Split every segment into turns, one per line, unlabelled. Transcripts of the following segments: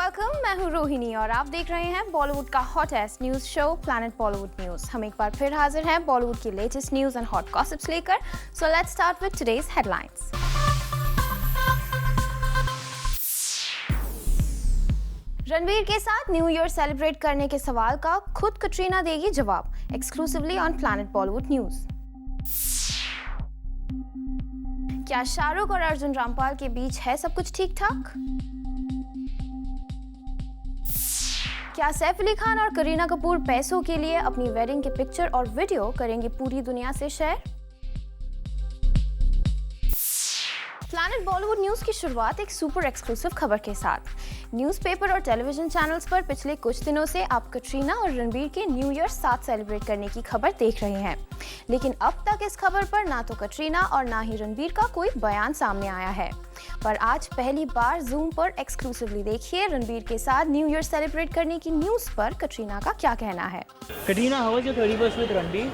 Welcome, मैं हूँ रोहिणी और आप देख रहे हैं बॉलीवुड का hottest news show planet Bollywood news. हम एक बार फिर हाजिर हैं बॉलीवुड की latest news and hot gossips लेकर। So let's start with today's headlines. Ranbir के साथ न्यू ईयर सेलिब्रेट करने के सवाल का खुद कटरीना देगी जवाब, exclusively on planet Bollywood news. क्या शाहरुख और अर्जुन रामपाल के बीच है सब कुछ ठीक ठाक? क्या सैफ अली खान और करीना कपूर पैसों के लिए अपनी वेडिंग के पिक्चर और वीडियो करेंगे पूरी दुनिया से शेयर? प्लैनेट बॉलीवुड न्यूज की शुरुआत एक सुपर एक्सक्लूसिव खबर के साथ। न्यूज़पेपर और टेलीविजन चैनल्स पर पिछले कुछ दिनों से आप कटरीना और रणबीर के न्यू ईयर साथ सेलिब्रेट करने की खबर देख रहे हैं, लेकिन अब तक इस खबर पर ना तो कटरीना और ना ही रणबीर का कोई बयान सामने आया है। पर आज पहली बार जूम पर एक्सक्लूसिवली देखिए रणबीर के साथ न्यू ईयर सेलिब्रेट करने की न्यूज पर कटरीना का क्या कहना है।
Katrina, how was your 31st with Ranbir?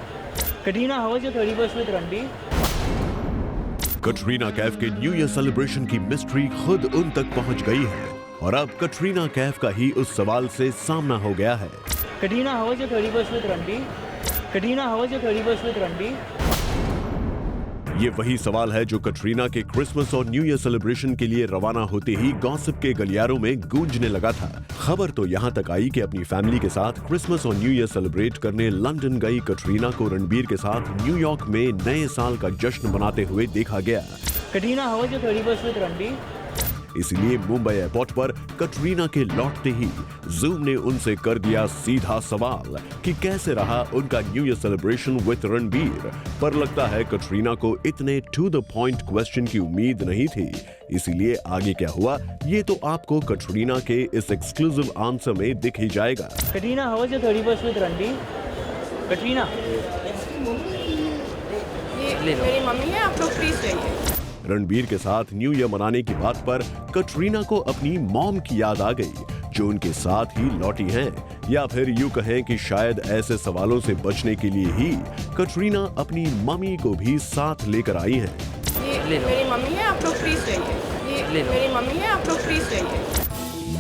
Katrina, how was your 31st with Ranbir?
Katrina Kaif के न्यू ईयर सेलिब्रेशन की मिस्ट्री खुद उन तक पहुंच गई है और अब कटरीना कैफ का ही उस सवाल से सामना हो गया है।
Katrina, how was your 31st with Ranbir? Katrina, how was your 31st with Ranbir?
ये वही सवाल है जो कटरीना के क्रिसमस और न्यू ईयर सेलिब्रेशन के लिए रवाना होते ही गॉसिप के गलियारों में गूंजने लगा था। खबर तो यहाँ तक आई कि अपनी फैमिली के साथ क्रिसमस और न्यू ईयर सेलिब्रेट करने लंदन गई कटरीना को रणबीर के साथ न्यूयॉर्क में नए साल का जश्न मनाते हुए देखा गया।
Katrina, how was your 31st with Ranbir?
इसलिए मुंबई एयरपोर्ट पर कटरीना के लौटते ही जूम ने उनसे कर दिया सीधा सवाल कि कैसे रहा उनका new year celebration with Ranbir. पर लगता है कटरीना को इतने टू द पॉइंट क्वेश्चन की उम्मीद नहीं थी, इसीलिए आगे क्या हुआ ये तो आपको कटरीना के इस एक्सक्लूसिव आंसर में दिख ही जाएगा।
Katrina, how was your 31st with Ranbir? Katrina,
ये मेरी मम्मी है, आप लोग प्लीज जाइए।
रणबीर के साथ न्यू ईयर मनाने की बात पर कटरीना को अपनी मॉम की याद आ गई जो उनके साथ ही लौटी हैं, या फिर यूं कहें कि शायद ऐसे सवालों से बचने के लिए ही कटरीना अपनी मम्मी को भी साथ लेकर आई हैं।
ये मेरी मम्मी है, आप लोग प्लीज जाइए। ये मेरी मम्मी है, आप लोग प्लीज जाइए।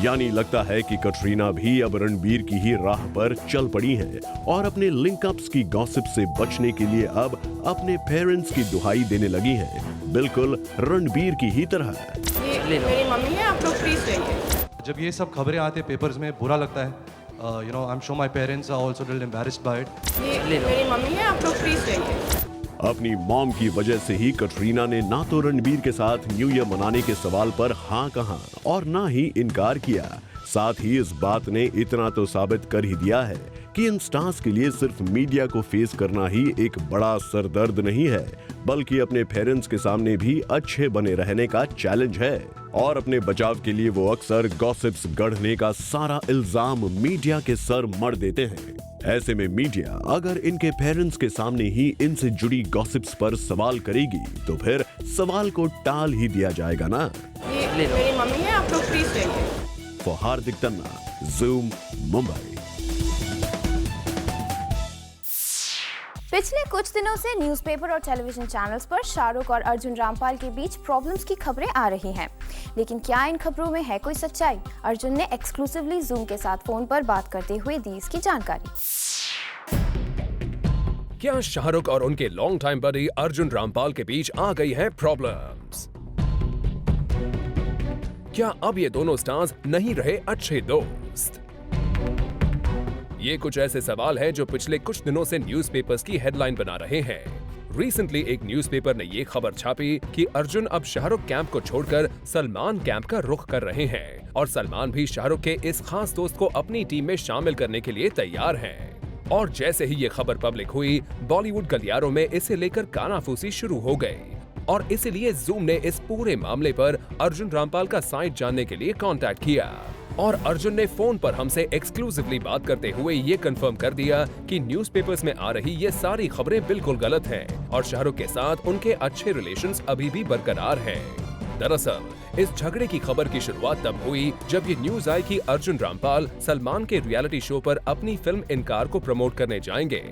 यानी लगता है कि कटरीना भी अब रणबीर की ही राह पर चल पड़ी हैं और अपने लिंकअप्स की गॉसिप से बचने के लिए अब अपने पेरेंट्स की दुहाई देने लगी हैं, बिल्कुल रणबीर की ही तरह।
ये मेरी मम्मी है, आप लोग प्लीज जाइए।
जब ये सब खबरें आते पेपर्स में बुरा लगता है। You know, I am sure my parents are also little embarrassed by it.
ये मेरी मम्मी है, आप लोग प्लीज जाइए।
अपनी मॉम की वजह से ही कटरीना ने ना तो रणबीर के साथ न्यू ईयर मनाने के सवाल पर हाँ कहा और ना ही इनकार किया। साथ ही इस बात ने इतना तो साबित कर ही दिया है कि इन स्टार्स के लिए सिर्फ मीडिया को फेस करना ही एक बड़ा सरदर्द नहीं है, बल्कि अपने पेरेंट्स के सामने भी अच्छे बने रहने का चैलेंज है। और अपने बचाव के लिए वो अक्सर गॉसिप्स गढ़ने का सारा इल्जाम मीडिया के सर मढ़ देते हैं। ऐसे में मीडिया अगर इनके पेरेंट्स के सामने ही इनसे जुड़ी गॉसिप्स पर सवाल करेगी तो फिर सवाल को टाल ही दिया जाएगा ना।
ये मेरी मम्मी है, आप लोग प्लीज जाइए।
For Hardik Tanna, zoom, Mumbai.
पिछले कुछ दिनों से न्यूज़पेपर और टेलीविजन चैनल्स पर शाहरुख और अर्जुन रामपाल के बीच प्रॉब्लम्स की खबरें आ रही हैं, लेकिन क्या इन खबरों में है कोई सच्चाई? अर्जुन ने एक्सक्लूसिवली जूम के साथ फोन पर बात करते हुए दी इसकी जानकारी।
क्या शाहरुख और उनके लॉन्ग टाइम बडी अर्जुन रामपाल के बीच आ गई है प्रॉब्लम्स? क्या अब ये दोनों स्टार्स नहीं रहे अच्छे दोस्त? ये कुछ ऐसे सवाल हैं जो पिछले कुछ दिनों से न्यूज़पेपर्स की हेडलाइन बना रहे हैं। रिसेंटली एक न्यूज़पेपर ने ये खबर छापी कि अर्जुन अब शाहरुख कैंप को छोड़कर सलमान कैंप का रुख कर रहे हैं और सलमान भी शाहरुख के इस खास दोस्त को अपनी टीम में शामिल करने के लिए तैयार हैं। और जैसे ही ये खबर पब्लिक हुई, बॉलीवुड गलियारों में इसे लेकर कानाफूसी शुरू हो गई और इसीलिए जूम ने इस पूरे मामले पर अर्जुन रामपाल का साइड जानने के लिए कांटेक्ट किया और अर्जुन ने फोन पर हमसे एक्सक्लूसिवली बात करते हुए ये कंफर्म कर दिया कि न्यूज़पेपर्स में आ रही ये सारी खबरें बिल्कुल गलत हैं और शाहरुख के साथ उनके अच्छे रिलेशंस अभी भी बरकरार हैं। दरअसल इस झगड़े की खबर की शुरुआत तब हुई जब ये न्यूज आई कि अर्जुन रामपाल सलमान के रियलिटी शो पर अपनी फिल्म इनकार को प्रमोट करने जाएंगे।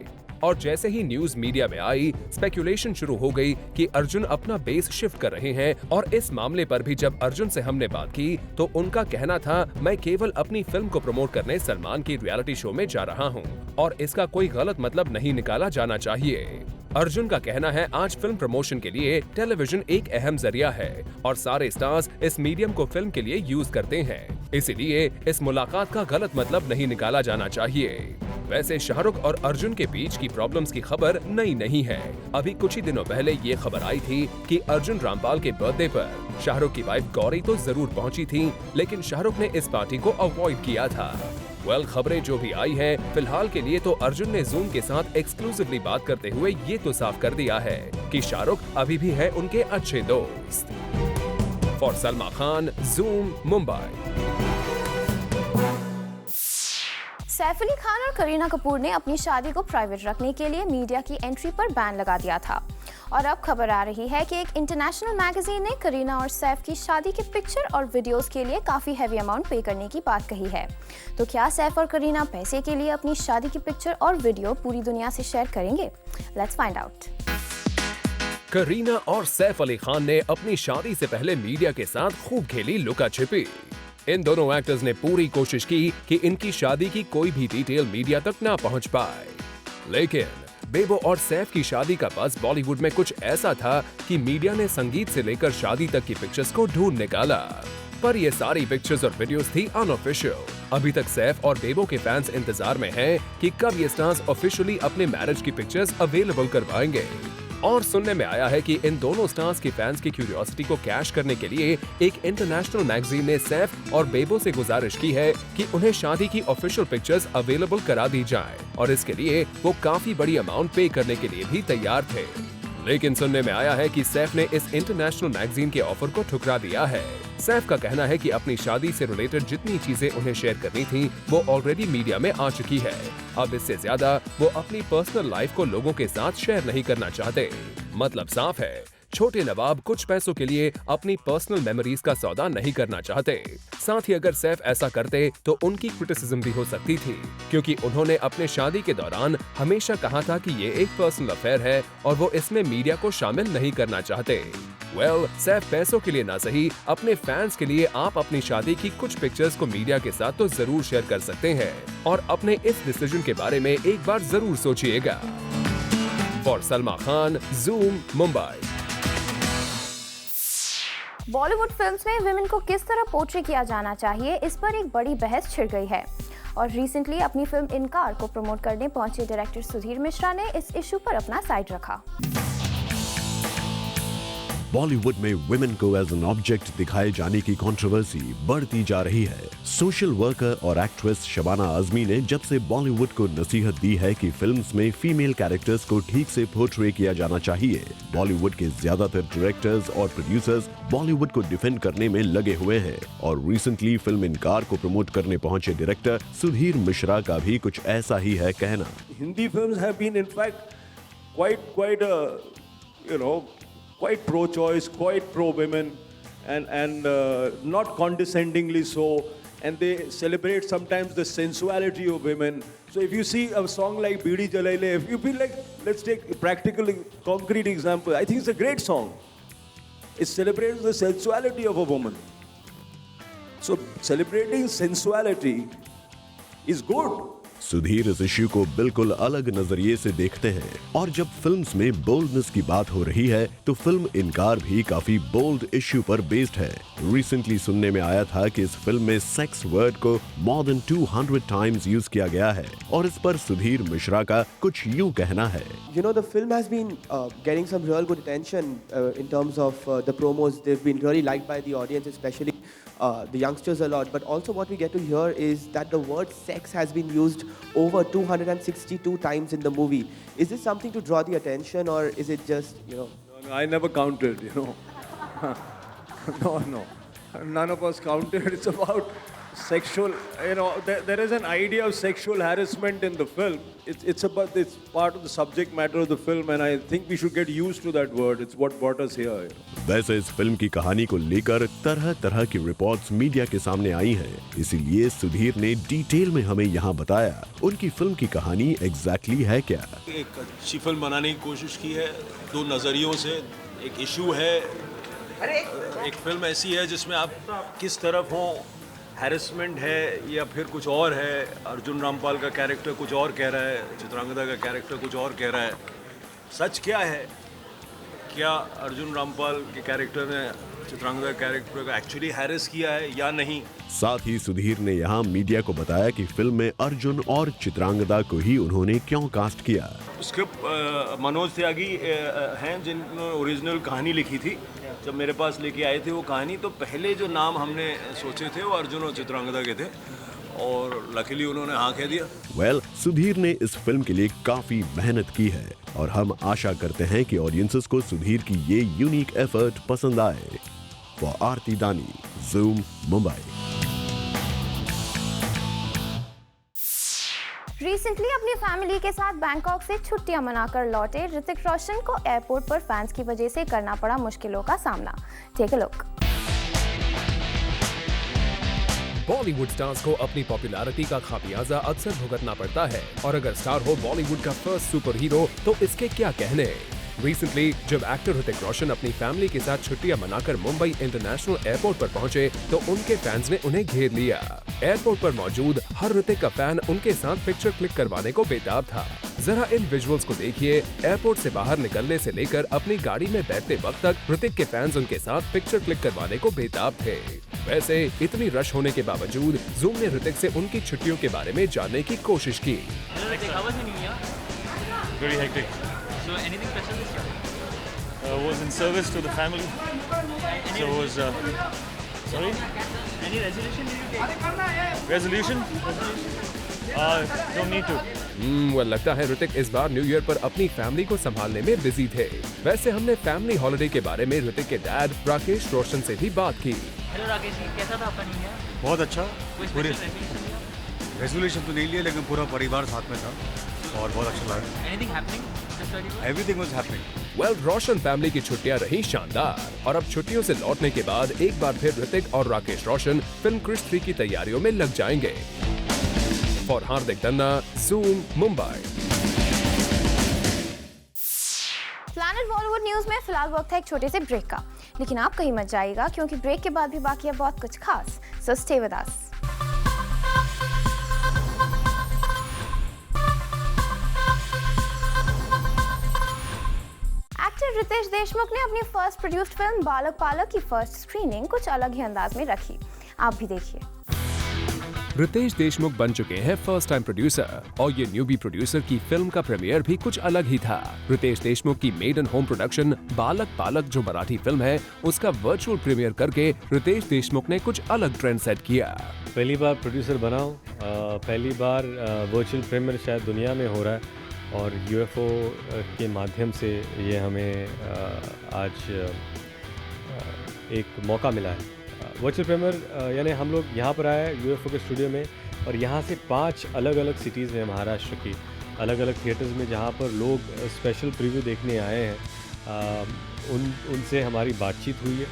और जैसे ही न्यूज मीडिया में आई, स्पेकुलेशन शुरू हो गई कि अर्जुन अपना बेस शिफ्ट कर रहे हैं। और इस मामले पर भी जब अर्जुन से हमने बात की तो उनका कहना था, मैं केवल अपनी फिल्म को प्रमोट करने सलमान की रियलिटी शो में जा रहा हूं और इसका कोई गलत मतलब नहीं निकाला जाना चाहिए। अर्जुन का कहना है, आज फिल्म प्रमोशन के लिए टेलीविजन एक अहम जरिया है और सारे स्टार्स इस मीडियम को फिल्म के लिए यूज करते हैं, इसीलिए इस मुलाकात का गलत मतलब नहीं निकाला जाना चाहिए। वैसे शाहरुख और अर्जुन के बीच की प्रॉब्लम्स की खबर नई नहीं है। अभी कुछ ही दिनों पहले ये खबर आई थी कि अर्जुन रामपाल के बर्थडे पर शाहरुख की वाइफ गौरी तो जरूर पहुंची थी, लेकिन शाहरुख ने इस पार्टी को अवॉइड किया था। खबरें जो भी आई हैं, फिलहाल के लिए तो अर्जुन ने जूम के साथ एक्सक्लूसिवली बात करते हुए ये तो साफ कर दिया है कि शाहरुख अभी भी है उनके अच्छे दोस्त। For Salma Khan, zoom, Mumbai.
सैफ अली खान और करीना कपूर ने अपनी शादी को प्राइवेट रखने के लिए मीडिया की एंट्री पर बैन लगा दिया था और अब खबर आ रही है कि एक इंटरनेशनल मैगजीन ने करीना और सैफ की शादी के पिक्चर और वीडियोस के लिए काफी हैवी अमाउंट पे करने की बात कही है। तो क्या सैफ और करीना पैसे के लिए अपनी शादी की पिक्चर और वीडियो पूरी दुनिया से शेयर करेंगे? Let's find out.
करीना और सैफ अली खान ने अपनी शादी से पहले मीडिया के साथ खूब खेली लुका छिपी। इन दोनों एक्टर्स ने पूरी कोशिश की कि इनकी शादी की कोई भी डिटेल मीडिया तक ना पहुंच पाए, लेकिन बेबो और सैफ की शादी का बज़ बॉलीवुड में कुछ ऐसा था कि मीडिया ने संगीत से लेकर शादी तक की पिक्चर्स को ढूंढ निकाला, पर ये सारी पिक्चर्स और वीडियोस थी अनऑफिशियल। अभी तक सैफ और बेबो के फैंस इंतजार में हैं कि कब ये स्टार्स ऑफिशियली अपने मैरिज की पिक्चर्स अवेलेबल करवाएंगे। और सुनने में आया है कि इन दोनों स्टार्स के फैंस की क्यूरियोसिटी को कैश करने के लिए एक इंटरनेशनल मैगजीन ने सैफ और बेबो से गुजारिश की है कि उन्हें शादी की ऑफिशियल पिक्चर्स अवेलेबल करा दी जाए और इसके लिए वो काफी बड़ी अमाउंट पे करने के लिए भी तैयार थे। लेकिन सुनने में आया है कि सैफ ने इस इंटरनेशनल मैगजीन के ऑफर को ठुकरा दिया है। सैफ का कहना है कि अपनी शादी से रिलेटेड जितनी चीजें उन्हें शेयर करनी थी वो ऑलरेडी मीडिया में आ चुकी है। अब इससे ज्यादा वो अपनी पर्सनल लाइफ को लोगों के साथ शेयर नहीं करना चाहते। मतलब साफ है, छोटे नवाब कुछ पैसों के लिए अपनी पर्सनल मेमोरीज का सौदा नहीं करना चाहते। साथ ही अगर सैफ ऐसा करते तो उनकी क्रिटिसिज्म भी हो सकती थी, क्योंकि उन्होंने अपने शादी के दौरान हमेशा कहा था कि ये एक पर्सनल अफेयर है और वो इसमें मीडिया को शामिल नहीं करना चाहते। सैफ पैसों के लिए ना सही, अपने फैंस के लिए आप अपनी शादी की कुछ पिक्चर्स को मीडिया के साथ तो जरूर शेयर कर सकते हैं और अपने इस डिसीजन के बारे में एक बार जरूर सोचिएगा। For Salma Khan, zoom, Mumbai.
Bollywood films में विमेन को किस तरह पोर्ट्रे किया जाना चाहिए, इस पर एक बड़ी बहस छिड़ गई है और रिसेंटली अपनी फिल्म इनकार को प्रमोट करने पहुंचे डायरेक्टर सुधीर मिश्रा ने इस इशू पर अपना साइड रखा।
बॉलीवुड में वुमेन को एज एन ऑब्जेक्ट दिखाए जाने की कंट्रोवर्सी बढ़ती जा रही है। सोशल वर्कर और एक्ट्रेस शबाना आजमी ने जब से बॉलीवुड को नसीहत दी है कि फिल्म्स में फीमेल कैरेक्टर्स को ठीक से पोर्ट्रे किया जाना चाहिए, बॉलीवुड के ज्यादातर डायरेक्टर्स और प्रोड्यूसर्स बॉलीवुड को डिफेंड करने में लगे हुए हैं और रिसेंटली फिल्म इनकार को प्रमोट करने पहुंचे डायरेक्टर सुधीर मिश्रा का भी कुछ ऐसा ही है कहना।
Hindi films have been in fact quite pro-choice, quite pro-women, and not condescendingly so, and they celebrate sometimes the sensuality of women. So if you see a song like Bidi Jalaile, if you feel like, let's take a practical, concrete example, I think it's a great song. It celebrates the sensuality of a woman. So celebrating sensuality is good.
Sudhir इस issue को बिल्कुल अलग नजरिए से देखते हैं और जब फिल्म्स में बोल्डनेस की बात हो रही है तो फिल्म इनकार भी काफी बोल्ड इश्यू पर बेस्ड है। रिसेंटली सुनने में आया था कि इस फिल्म में सेक्स वर्ड को मोर देन 200 टाइम्स यूज किया गया है और इस पर सुधीर मिश्रा का कुछ यूं कहना है।
You know, the film has been getting some real good attention in terms of the promos. They've been really liked by the audience, especially the youngsters a lot. But also what we get to hear is that the word sex has been used over 262 times in the movie. Is this something to draw the attention or is it just,
No, I never counted, No. None of us counted. It's about sexual, there is an idea of sexual harassment in the film. It's part of the subject matter of the film, and I think we should get used to that word. It's what brought us here.
वैसे इस film की कहानी को लेकर तरह तरह की reports media के सामने आई हैं, इसीलिए सुधीर ने डिटेल में हमें यहाँ बताया उनकी फिल्म की कहानी एग्जैक्टली है क्या।
एक अच्छी फिल्म बनाने की कोशिश की है, दो नजरियों से। एक इशू है, एक फिल्म ऐसी है जिसमें आप किस तरफ हो, हैरेसमेंट है या फिर कुछ और है। अर्जुन रामपाल का कैरेक्टर कुछ और कह रहा है, चित्रांगदा का कैरेक्टर कुछ और कह रहा है। सच क्या है? क्या अर्जुन रामपाल के कैरेक्टर ने चित्रांगदा कैरेक्टर को एक्चुअली हैरेस किया है या नहीं?
साथ ही सुधीर ने यहाँ मीडिया को बताया कि फिल्म में अर्जुन और चित्रांगदा को ही उन्होंने क्यों कास्ट किया।
स्क्रिप्ट मनोज त्यागी हैं जिन्होंने ओरिजिनल कहानी लिखी थी। जब मेरे पास लेके आए थे वो कहानी, तो पहले जो नाम हमने सोचे थे वो अर्जुन और चित्रांगदा के थे, और लकीली उन्होंने हाँ कह दिया।
सुधीर ने इस फिल्म के लिए काफी मेहनत की है और हम आशा करते हैं कि ऑडियंसेस को सुधीर की ये यूनिक एफर्ट पसंद आए। फॉर आरती दानी, ज़ूम, मुंबई।
रिसेंटली अपनी फैमिली के साथ बैंकॉक से छुट्टियां मनाकर लौटे ऋतिक रोशन को एयरपोर्ट पर फैंस की वजह से करना पड़ा मुश्किलों का सामना। Take a look.
Bollywood stars को अपनी पॉपुलैरिटी का खामियाजा अक्सर भुगतना पड़ता है, और अगर स्टार हो बॉलीवुड का फर्स्ट सुपर हीरो तो इसके क्या कहने। रिसेंटली जब एक्टर ऋतिक रोशन अपनी फैमिली के साथ छुट्टियां मनाकर मुंबई इंटरनेशनल एयरपोर्ट पर पहुंचे तो उनके फैंस ने उन्हें घेर लिया। एयरपोर्ट पर मौजूद हर ऋतिक का फैन उनके साथ पिक्चर क्लिक करवाने को बेताब था। जरा इन विजुअल्स को देखिए। एयरपोर्ट से बाहर निकलने से लेकर अपनी गाड़ी में बैठते वक्त तक ऋतिक के फैंस उनके साथ पिक्चर क्लिक करवाने को बेताब थे। वैसे इतनी रश होने के बावजूद ज़ूम ने ऋतिक से उनकी छुट्टियों के बारे में जानने की कोशिश की।
Very hectic. So anything special this year? Was in service to the family. So was sorry? Any resolution did you take? Resolution? Don't need to.
well, लगता है ऋतिक इस बार न्यू ईयर पर अपनी फैमिली को संभालने में बिजी थे। वैसे हमने फैमिली हॉलिडे के बारे में ऋतिक के डैड राकेश रोशन से भी बात की।
हेलो राकेश जी, कैसा था आपका न्यू ईयर?
बहुत अच्छा।
पूरे
रेजोल्यूशन तो नहीं लिया, लेकिन पूरा परिवार साथ में था और बहुत अच्छा लगा।
Anything happening?
Everything was happening.
Well, Roshan family की छुट्टियां रही शानदार, और अब छुट्टियों से लौटने के बाद एक बार फिर ऋतिक और राकेश रोशन फिल्म क्रिश 3 की तैयारियों में लग जाएंगे। For Hardik Tanna, zoom, Mumbai.
Planet Bollywood News में फिलहाल वक्त है एक छोटे से ब्रेक का, लेकिन आप कहीं मत जाइएगा क्योंकि ब्रेक के बाद भी बाकी है बहुत कुछ खास। So stay with us. Actor Ritesh Deshmukh ने अपनी फर्स्ट प्रोड्यूस्ड फिल्म बालक पालक की फर्स्ट स्क्रीनिंग कुछ अलग ही अंदाज में रखी। आप भी देखिए।
रितेश देशमुख बन चुके हैं फर्स्ट टाइम प्रोड्यूसर, और ये न्यूबी प्रोड्यूसर की फिल्म का प्रीमियर भी कुछ अलग ही था। रितेश देशमुख की मेड इन होम प्रोडक्शन बालक पालक जो मराठी फिल्म है, उसका वर्चुअल प्रीमियर करके रितेश देशमुख ने कुछ अलग ट्रेंड सेट किया।
पहली बार प्रोड्यूसर बना हूँ, पहली बार वर्चुअल प्रीमियर शायद दुनिया में हो रहा है, और यूएफओ के माध्यम से ये हमें आज एक मौका मिला है। वर्चुअल प्रीमियर यानी हम लोग यहाँ पर आए यूएफओ के स्टूडियो में, और यहाँ से 5 अलग अलग सिटीज़ में, महाराष्ट्र की अलग अलग थिएटर्स में, जहाँ पर लोग स्पेशल प्रीव्यू देखने आए हैं, उनसे हमारी बातचीत हुई है।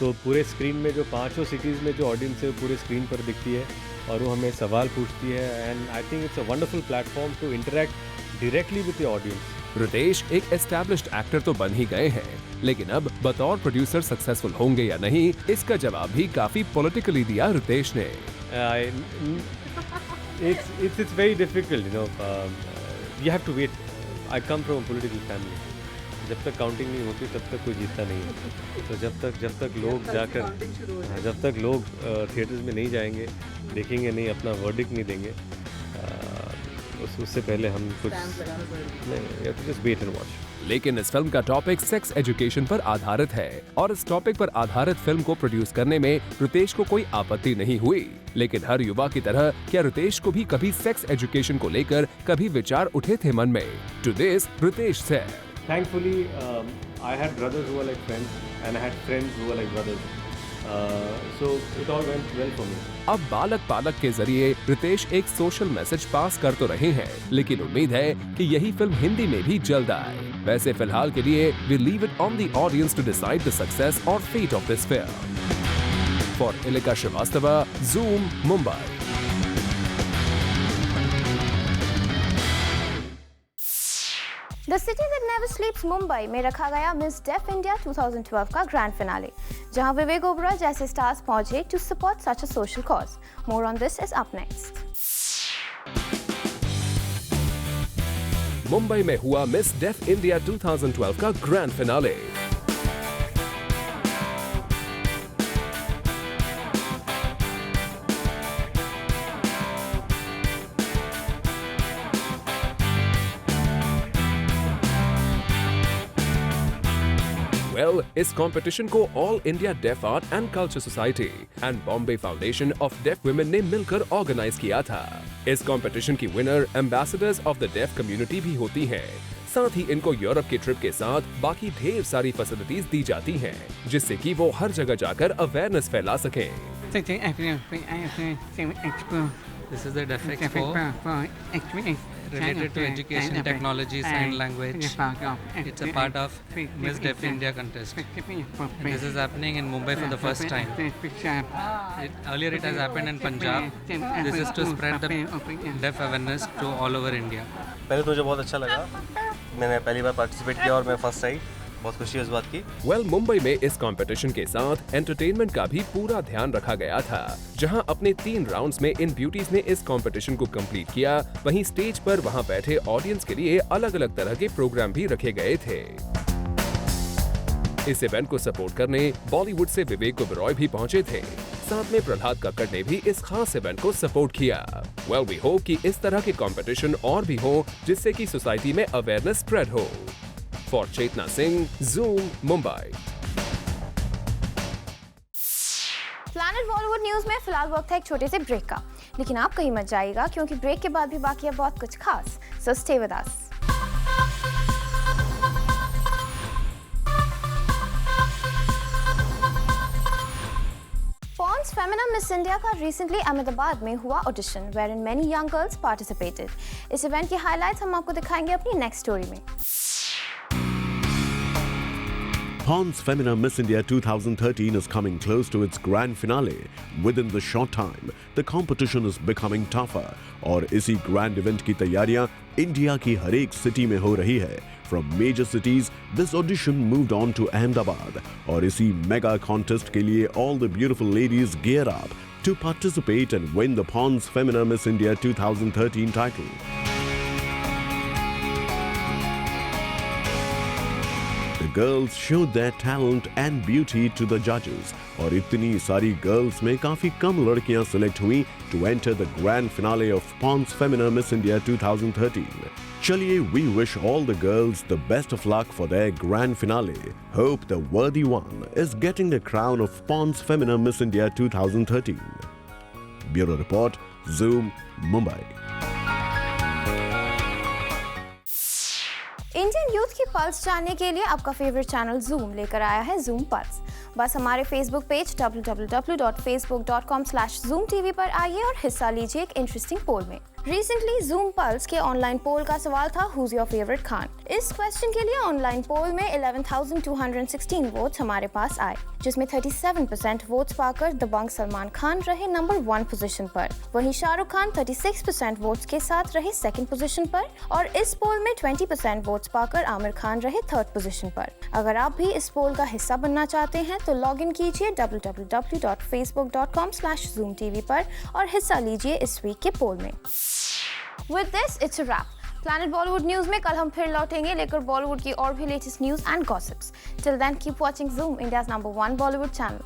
तो पूरे स्क्रीन में जो 5 सिटीज़ में जो ऑडियंस है पूरे स्क्रीन पर दिखती है, और वो हमें सवाल पूछती है, and I think it's a wonderful platform to interact directly with the audience.
Ritesh एक एस्टैब्लिश्ड एक्टर तो बन ही गए हैं, लेकिन अब बतौर प्रोड्यूसर सक्सेसफुल होंगे या नहीं, इसका जवाब भी काफी पॉलिटिकली दिया रितेश ने।
It's very difficult, you know. You have to wait. I come from a political family. जब तक काउंटिंग नहीं होती तब तक कोई जीतता नहीं है। तो जब तक लोग जाकर जब तक लोग थिएटर्स में नहीं जाएंगे, देखेंगे नहीं, अपना वर्डिक्ट नहीं देंगे, उससे पहले हम कुछ जस्ट वेट एंड वॉच।
लेकिन इस फिल्म का टॉपिक सेक्स एजुकेशन पर आधारित है, और इस टॉपिक पर आधारित फिल्म को प्रोड्यूस करने में रितेश को कोई आपत्ति नहीं हुई। लेकिन हर युवा की तरह क्या रितेश को भी कभी सेक्स एजुकेशन को लेकर कभी विचार उठे थे मन में? To this Ritesh said,
Thankfully, I had brothers who were like friends, and I had friends who were like brothers. So it all went well for me.
अब बालक पालक के जरिए रितेश एक सोशल मैसेज पास कर तो रहे हैं, लेकिन उम्मीद है कि यही फिल्म हिंदी में भी जल्द आए। वैसे फिलहाल के लिए we leave it on the audience to decide the success और fate of this film. For Ilika Srivastava, Zoom, Mumbai.
The city that never sleeps Mumbai में रखा गया मिस डेफ इंडिया 2012 का ग्रैंड फिनाले, जहां विवेक ओबरॉय जैसे स्टार्स पहुंचे to support such a social cause. More on this is up next.
Mumbai में हुआ मिस डेफ इंडिया 2012 का ग्रैंड फिनाले। इस कंपटीशन को All India Deaf Art and Culture Society and Bombay Foundation of Deaf Women ने मिलकर organise किया था। इस कंपटीशन की winner ambassadors of the deaf community भी होती हैं। साथ ही इनको यूरोप की ट्रिप के साथ बाकी ढेर सारी फैसिलिटीज दी जाती हैं, जिससे कि वो हर जगह जाकर अवेयरनेस फैला सकें।
This is the Deaf Expo related to education, technology, sign language. It's a part of Miss Deaf India contest. And this is happening in Mumbai for the first time. Earlier it has happened in Punjab. This is to spread the deaf awareness to all over India.
पहले तो मुझे बहुत अच्छा लगा, मैंने पहली बार participate किया और मैं फर्स्ट आई, बहुत खुशी है इस बात की।
मुंबई में इस कंपटीशन के साथ एंटरटेनमेंट का भी पूरा ध्यान रखा गया था, जहां अपने 3 राउंड्स में इन ब्यूटीज ने इस कंपटीशन को कंप्लीट किया। वहीं स्टेज पर वहां बैठे ऑडियंस के लिए अलग अलग तरह के प्रोग्राम भी रखे गए थे। इस इवेंट को सपोर्ट करने बॉलीवुड से विवेक ओबरॉय भी पहुंचे थे। साथ में प्रहलाद कक्कड़ ने भी इस खास इवेंट को सपोर्ट किया। वी होप कि इस तरह के कंपटीशन और भी हो, जिससे कि सोसाइटी में अवेयरनेस स्प्रेड हो। For Chetna Singh, Zoom, Mumbai.
Planet Bollywood News में फिलहाल वक्त है एक छोटे से ब्रेक का, लेकिन आप कहीं मत जाइएगा क्योंकि ब्रेक के बाद भी बाकी है बहुत कुछ खास। So stay with us. Pond's Femina Miss India का रिसेंटली अहमदाबाद में हुआ audition, wherein many young girls participated. इस इवेंट की हाइलाइट्स हम आपको दिखाएंगे अपनी नेक्स्ट स्टोरी में।
Pond's Femina Miss India 2013 is coming close to its grand finale. Within the short time, the competition is becoming tougher. और इसी grand event की तैयारियां इंडिया की हर एक सिटी में हो रही है। From major cities, this audition moved on to Ahmedabad. और इसी mega contest के लिए all the beautiful ladies gear up to participate and win the Pond's Femina Miss India 2013 title. The girls showed their talent and beauty to the judges. और इतनी सारी girls में काफी कम लड़कियां select हुई to enter the grand finale of Pond's Femina Miss India 2013. चलिए, we wish all the girls the best of luck for their grand finale. Hope the worthy one is getting the crown of Pond's Femina Miss India 2013. Bureau Report, Zoom, Mumbai.
Indian youth की pulse जानने के लिए आपका favourite channel Zoom लेकर आया है Zoom pulse. बस हमारे फेसबुक पेज www.facebook.com/zoomtv पर आइए और हिस्सा लीजिए एक इंटरेस्टिंग पोल में। रिसेंटली Zoom पल्स के ऑनलाइन पोल का सवाल था Who's your favorite खान। इस क्वेश्चन के लिए ऑनलाइन पोल में 11,216 वोट्स हमारे पास आए, जिसमें 37% वोट्स पाकर दबंग सलमान खान रहे नंबर 1 पोजीशन पर। वहीं शाहरुख खान 36% वोट्स के साथ रहे सेकंड पोजीशन पर और इस पोल में 20% वोट्स पाकर आमिर खान रहे थर्ड पोजीशन पर। अगर आप भी इस पोल का हिस्सा बनना चाहते हैं तो लॉग इन कीजिए www.facebook.com/zoomtv पर और हिस्सा लीजिए इस वीक के पोल में। With this, it's a wrap. Planet Bollywood News में कल हम फिर लौटेंगे लेकर बॉलीवुड की और भी latest news and gossips. Till then, keep watching Zoom, India's #1 Bollywood channel.